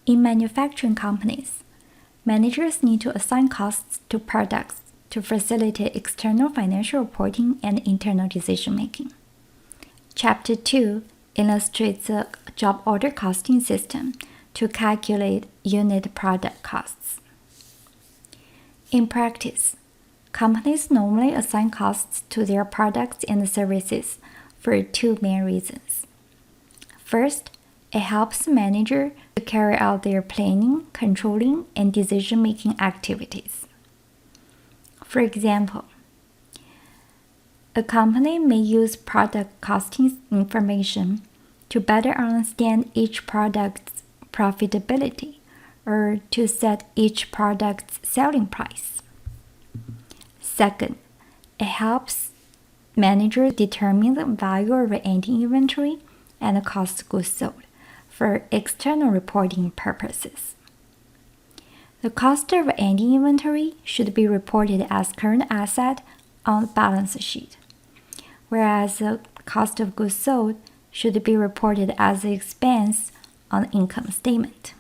In manufacturing companies, managers need to assign costs to products to facilitate external financial reporting and internal decision-making. Chapter 2 illustrates a job order costing system to calculate unit product costs. In practice, companies normally assign costs to their products and services for two main reasons. First, it helps the manager to carry out their planning, controlling, and decision-making activities. For example, a company may use product costing information to better understand each product's profitability or to set each product's selling price. Second, it helps managers determine the value of ending inventory and the cost of goods sold for external reporting purposes. The cost of ending inventory should be reported as current asset on the balance sheet, whereas the cost of goods sold should be reported as an expense on the income statement.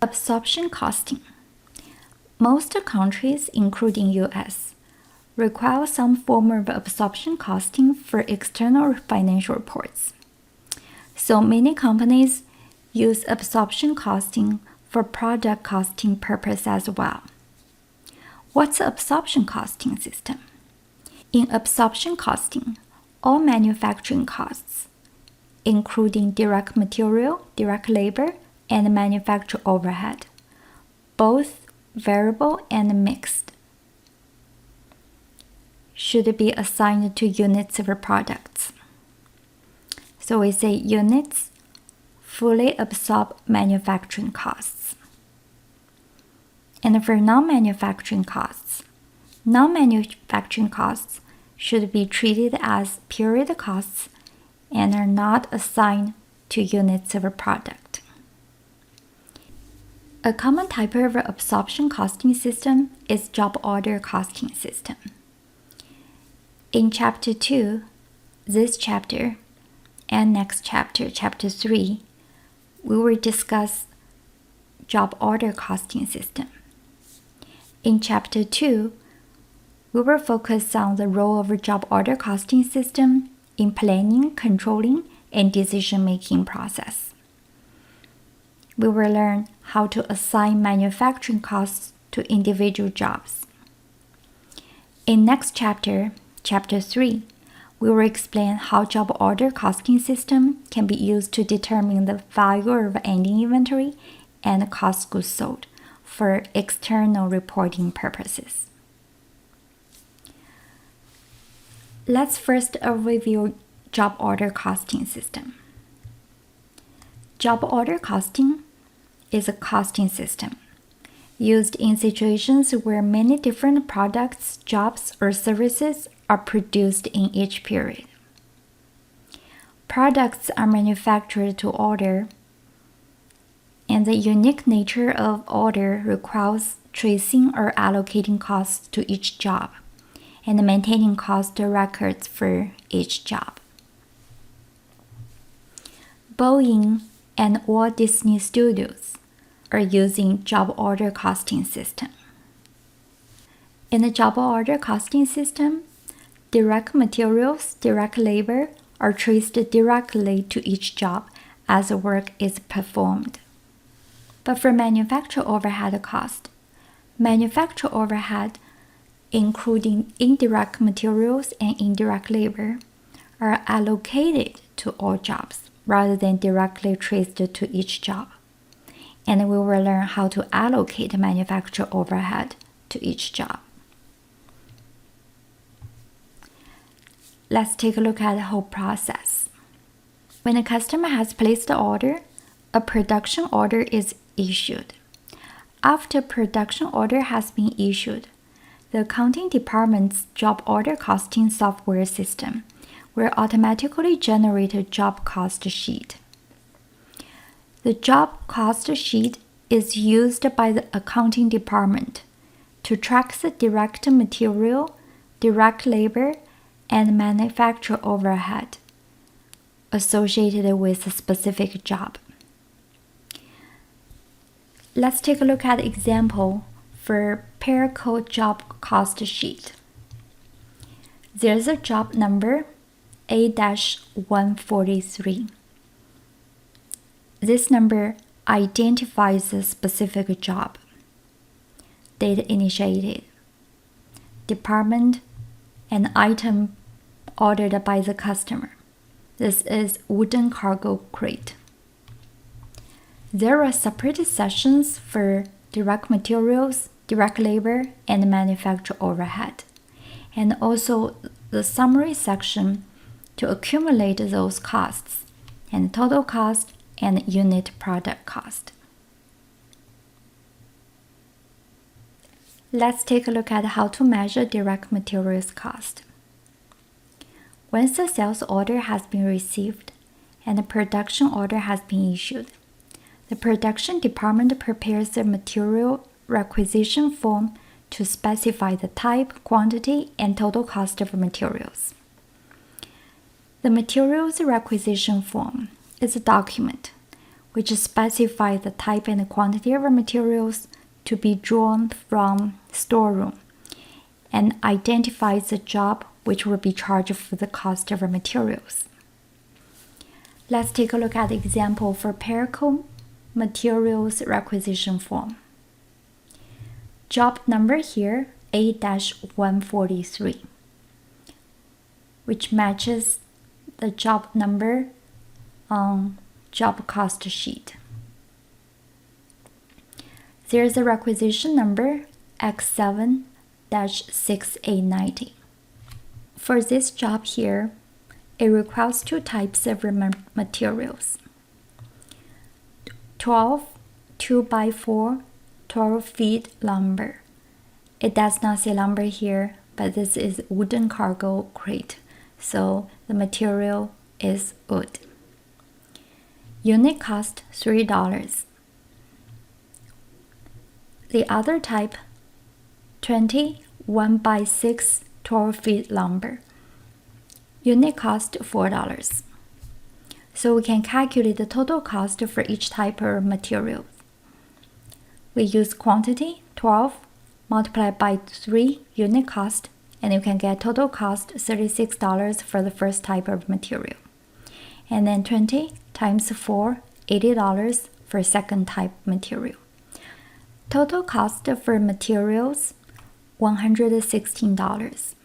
Absorption costing. Most countries, including US, require some form of absorption costing for external financial reports. So many companies use absorption costing for product costing purpose as well. What's the absorption costing system? In absorption costing, all manufacturing costs, including direct material, direct labor, and manufacturing overhead, both variable and mixed, should be assigned to units of products. So we say units fully absorb manufacturing costs. And for non-manufacturing costs should be treated as period costs and are not assigned to units of a product. A common type of absorption costing system is job order costing system. In Chapter 2, this chapter, and next chapter, Chapter 3, we will discuss job order costing system. In Chapter 2, we will focus on the role of a job order costing system in planning, controlling, and decision-making process. We will learn how to assign manufacturing costs to individual jobs. In next chapter, Chapter 3, we will explain how job order costing system can be used to determine the value of ending inventory and cost of goods sold for external reporting purposes. Let's first review job order costing system. Job order costing is a costing system used in situations where many different products, jobs, or services are produced in each period. Products are manufactured to order, and the unique nature of order requires tracing or allocating costs to each job and maintaining cost records for each job. Boeing and Walt Disney Studios are using job order costing system. In the job order costing system, direct materials, direct labor are traced directly to each job as the work is performed. But for manufacturing overhead cost, manufacturing overhead, including indirect materials and indirect labor, are allocated to all jobs rather than directly traced to each job. And we will learn how to allocate manufacturing overhead to each job. Let's take a look at the whole process. When a customer has placed the order, a production order is issued. After production order has been issued, the accounting department's job order costing software system will automatically generate a job cost sheet. The job cost sheet is used by the accounting department to track the direct material, direct labor, and manufacturer overhead associated with a specific job. Let's take a look at example for Paraco job cost sheet. There's a job number A-143. This number identifies a specific job. Date initiated, department, and item ordered by the customer. This is wooden cargo crate. There are separate sections for direct materials, direct labor, and manufacturer overhead, and also the summary section to accumulate those costs, and total cost and unit product cost. Let's take a look at how to measure direct materials cost. Once the sales order has been received and the production order has been issued, the production department prepares the material requisition form to specify the type, quantity, and total cost of materials. The materials requisition form is a document which specifies the type and the quantity of materials to be drawn from storeroom and identifies the job which will be charged for the cost of materials. Let's take a look at the example for Paraco materials requisition form. Job number here, A-143, which matches the job number on job cost sheet. There's a requisition number X7-6890. For this job here, it requires two types of materials. 12 2x4 12 feet lumber. It does not say lumber here, but this is wooden cargo crate, so the material is wood. Unit cost $3. The other type, 20 1x6 12 feet lumber. Unit cost $4. So we can calculate the total cost for each type of material. We use quantity 12 multiplied by 3 unit cost, and you can get total cost $36 for the first type of material. And then 20 times 4, $80 for second type material. Total cost for materials, $116.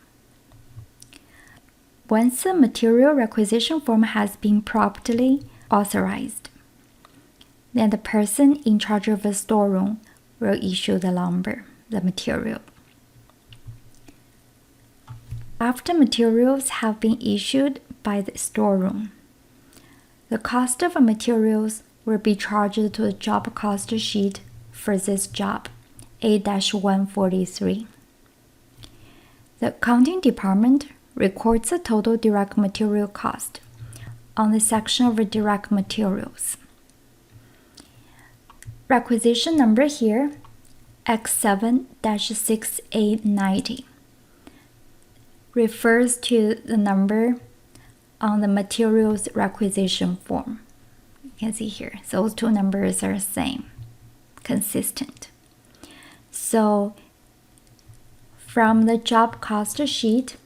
Once the material requisition form has been properly authorized, then the person in charge of the storeroom will issue the lumber, the material. After materials have been issued by the storeroom, the cost of materials will be charged to the job cost sheet for this job, A-143. The accounting department records the total direct material cost on the section of direct materials. Requisition number here, X7-6890, refers to the number on the materials requisition form. You can see here, those two numbers are the same, consistent. So from the job cost sheet,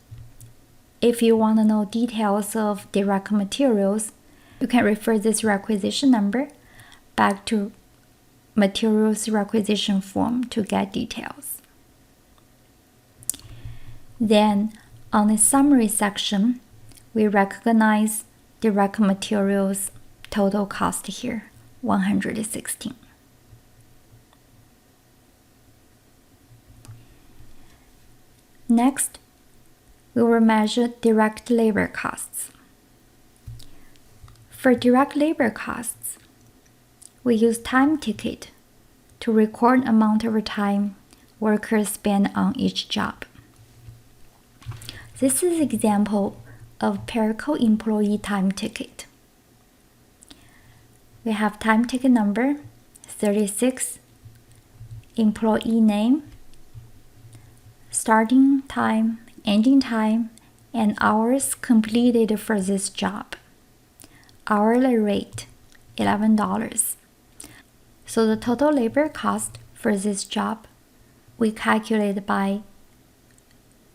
if you want to know details of direct materials, you can refer this requisition number back to materials requisition form to get details. Then on the summary section, we recognize direct materials total cost here, $116. Next, we will measure direct labor costs. For direct labor costs, we use time ticket to record amount of time workers spend on each job. This is an example of Paraco employee time ticket. We have time ticket number 36, employee name, starting time, ending time, and hours completed for this job. Hourly rate, $11. So the total labor cost for this job, we calculate by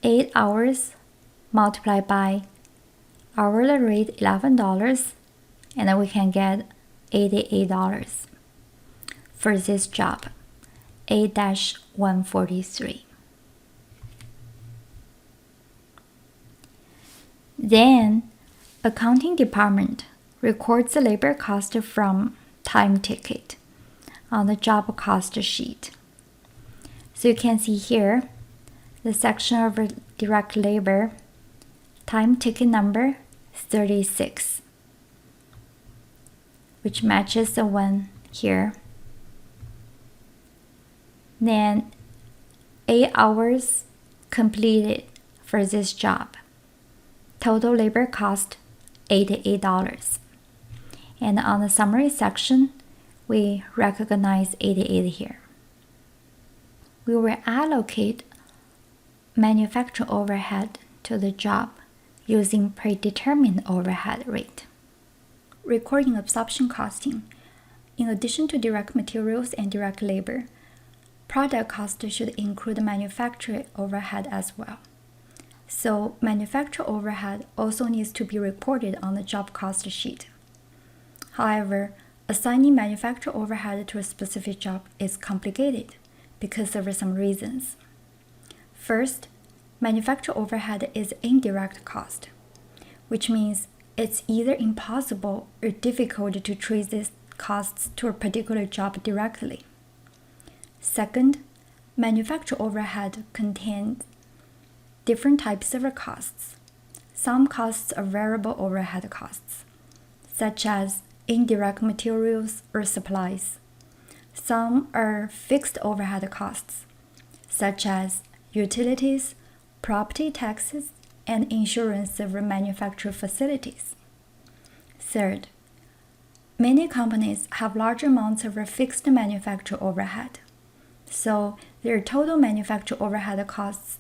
8 hours multiplied by hourly rate $11, and then we can get $88 for this job, A-143. Then, accounting department records the labor cost from time ticket on the job cost sheet. So you can see here, the section of direct labor, time ticket number 36, which matches the one here. Then 8 hours completed for this job. Total labor cost, $88. And on the summary section, we recognize 88 here. We will allocate manufacturing overhead to the job using predetermined overhead rate. Recording absorption costing. In addition to direct materials and direct labor, product cost should include manufacturing overhead as well. So manufacturing overhead also needs to be recorded on the job cost sheet. However, assigning manufacturing overhead to a specific job is complicated because of some reasons. First, manufacturing overhead is indirect cost, which means it's either impossible or difficult to trace these costs to a particular job directly. Second, manufacturing overhead contains different types of costs. Some costs are variable overhead costs, such as indirect materials or supplies. Some are fixed overhead costs, such as utilities, property taxes, and insurance of manufacturing facilities. Third, many companies have large amounts of fixed manufacturing overhead, so their total manufacturing overhead costs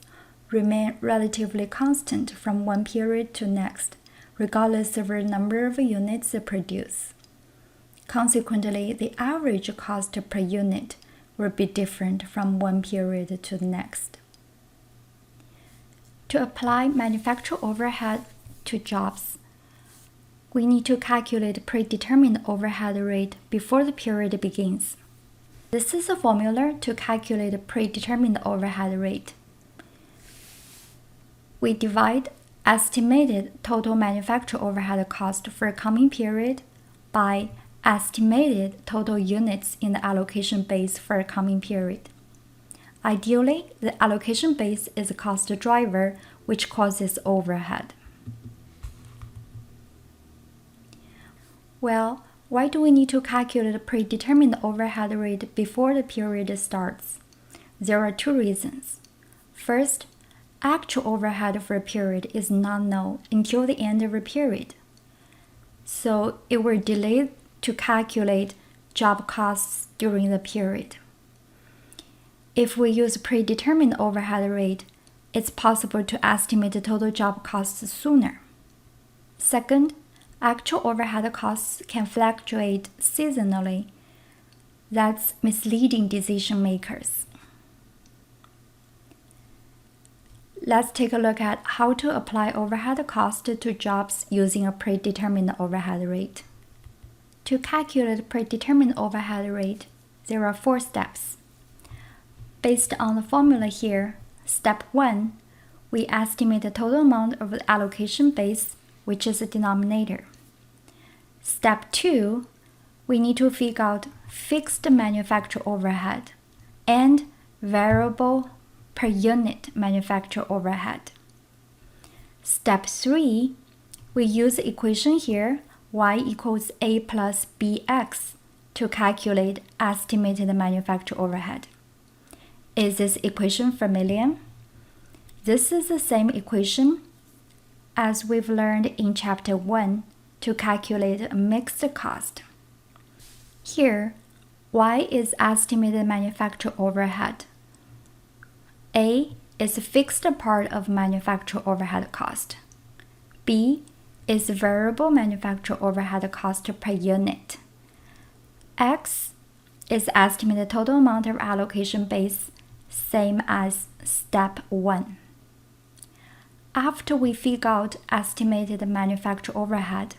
remain relatively constant from one period to next, regardless of the number of units they produce. Consequently, the average cost per unit will be different from one period to the next. To apply manufacturing overhead to jobs, we need to calculate predetermined overhead rate before the period begins. This is a formula to calculate predetermined overhead rate. We divide estimated total manufacturing overhead cost for a coming period by estimated total units in the allocation base for a coming period. Ideally, the allocation base is a cost driver, which causes overhead. Well, why do we need to calculate a predetermined overhead rate before the period starts? There are two reasons. First, actual overhead for a period is not known until the end of a period, so it will delay to calculate job costs during the period. If we use predetermined overhead rate, it's possible to estimate the total job costs sooner. Second, actual overhead costs can fluctuate seasonally. That's misleading decision makers. Let's take a look at how to apply overhead cost to jobs using a predetermined overhead rate. To calculate predetermined overhead rate, there are 4 steps. Based on the formula here, step 1, we estimate the total amount of the allocation base, which is the denominator. Step 2, we need to figure out fixed manufacturing overhead and variable per unit manufacturing overhead. Step 3, we use the equation here, y equals a plus bx, to calculate estimated manufacturing overhead. Is this equation familiar? This is the same equation as we've learned in Chapter 1 to calculate a mixed cost. Here, y is estimated manufacturing overhead. A is a fixed part of manufacturer overhead cost. B is variable manufacturer overhead cost per unit. X is estimated total amount of allocation base, same as step 1. After we figure out estimated manufacturer overhead,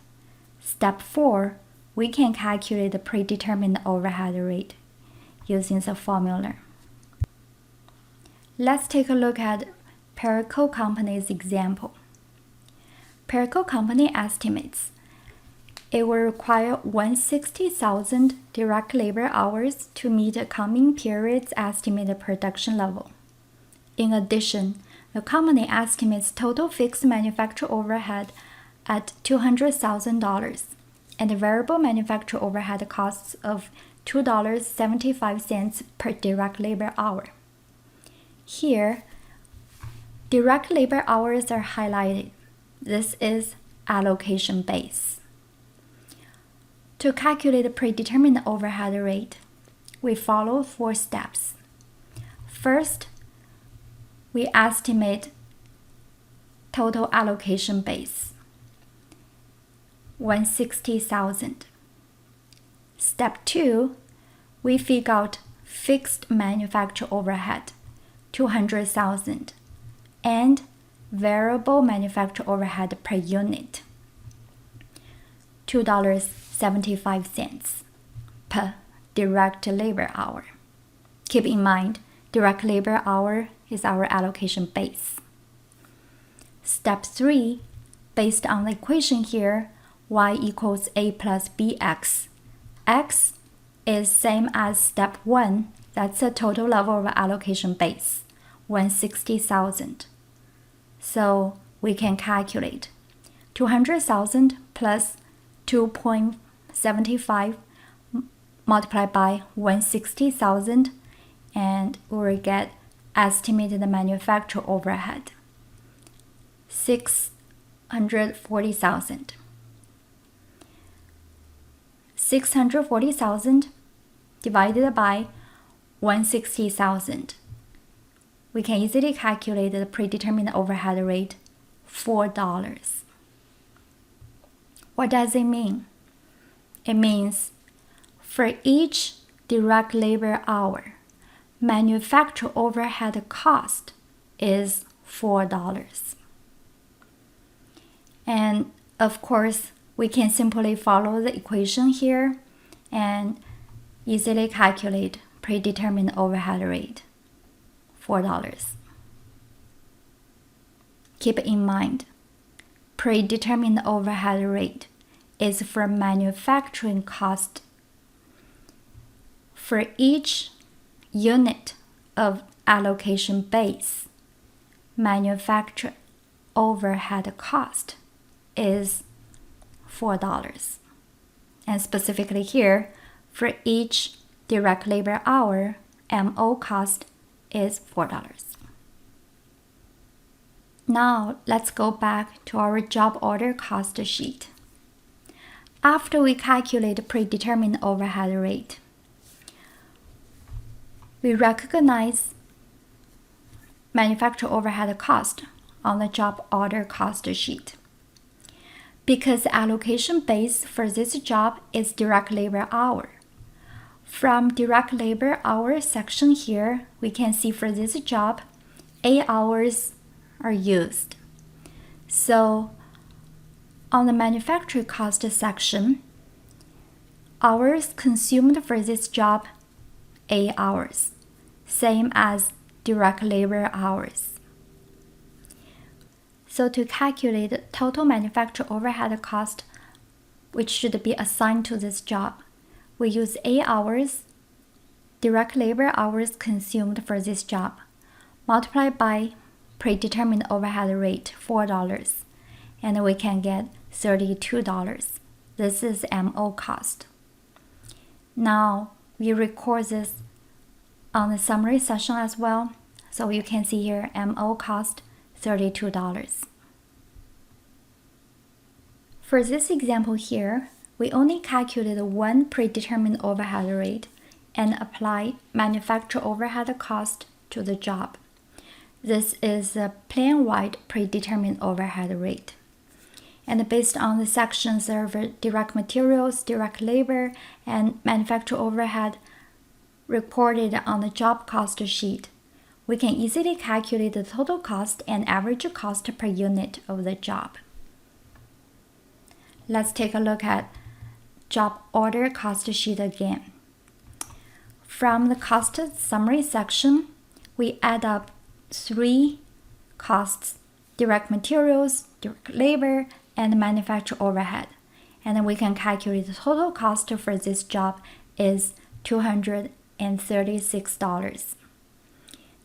step 4, we can calculate the predetermined overhead rate using the formula. Let's take a look at Perico Company's example. Perico Company estimates it will require 160,000 direct labor hours to meet a coming period's estimated production level. In addition, the company estimates total fixed manufacturer overhead at $200,000 and variable manufacturer overhead costs of $2.75 per direct labor hour. Here, direct labor hours are highlighted. This is allocation base. To calculate the predetermined overhead rate, we follow 4 steps. First, we estimate total allocation base, 160,000. Step 2, we figure out fixed manufacturer overhead, 200,000, and variable manufacturer overhead per unit, $2.75 per direct labor hour. Keep in mind, direct labor hour is our allocation base. Step 3, based on the equation here, y equals a plus bx. X is same as step 1, that's the total level of allocation base, 160,000. So we can calculate 200,000 plus 2.75 multiplied by 160,000, and we will get estimated manufacturer overhead, 640,000. 640,000 divided by 160,000. We can easily calculate the predetermined overhead rate, $4. What does it mean? It means for each direct labor hour, manufacturer overhead cost is $4. And of course, we can simply follow the equation here and easily calculate predetermined overhead rate, $4. Keep in mind, predetermined overhead rate is for manufacturing cost. For each unit of allocation base, manufacturer overhead cost is $4. And specifically here, for each direct labor hour, MO cost is $4. Now let's go back to our job order cost sheet. After we calculate the predetermined overhead rate, we recognize manufacturer overhead cost on the job order cost sheet. Because the allocation base for this job is direct labor hour. From direct labor hour section here, we can see for this job, 8 hours are used. So on the manufacturing cost section, hours consumed for this job, 8 hours, same as direct labor hours. So to calculate the total manufacturer overhead cost, which should be assigned to this job, we use 8 hours, direct labor hours consumed for this job, multiplied by predetermined overhead rate, $4, and we can get $32. This is MO cost. Now we record this on the summary section as well, so you can see here MO cost $32. For this example here, we only calculated one predetermined overhead rate and apply manufacturer overhead cost to the job. This is a plan-wide predetermined overhead rate. And based on the sections of direct materials, direct labor, and manufacturing overhead reported on the job cost sheet, we can easily calculate the total cost and average cost per unit of the job. Let's take a look at job order cost sheet again. From the cost summary section, we add up 3 costs: direct materials, direct labor, and manufacturing overhead. And then we can calculate the total cost for this job is $236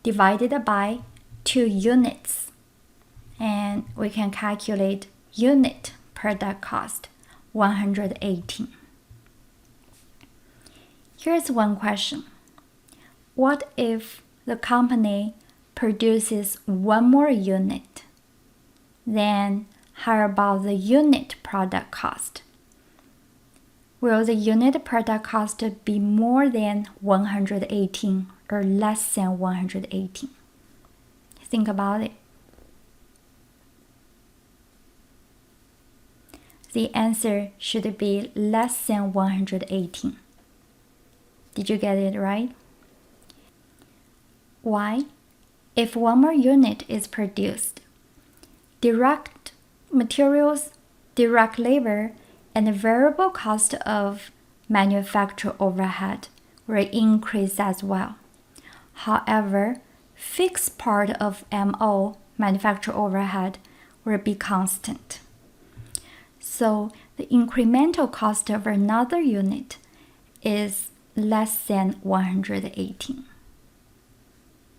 divided by 2 units. And we can calculate unit product cost, 118. Here's one question. What if the company produces one more unit? Then how about the unit product cost? Will the unit product cost be more than 118 or less than 118? Think about it. The answer should be less than 118. Did you get it right? Why? If one more unit is produced, direct materials, direct labor, and the variable cost of manufacturing overhead will increase as well. However, fixed part of MO, manufacturing overhead, will be constant. So the incremental cost of another unit is less than 118.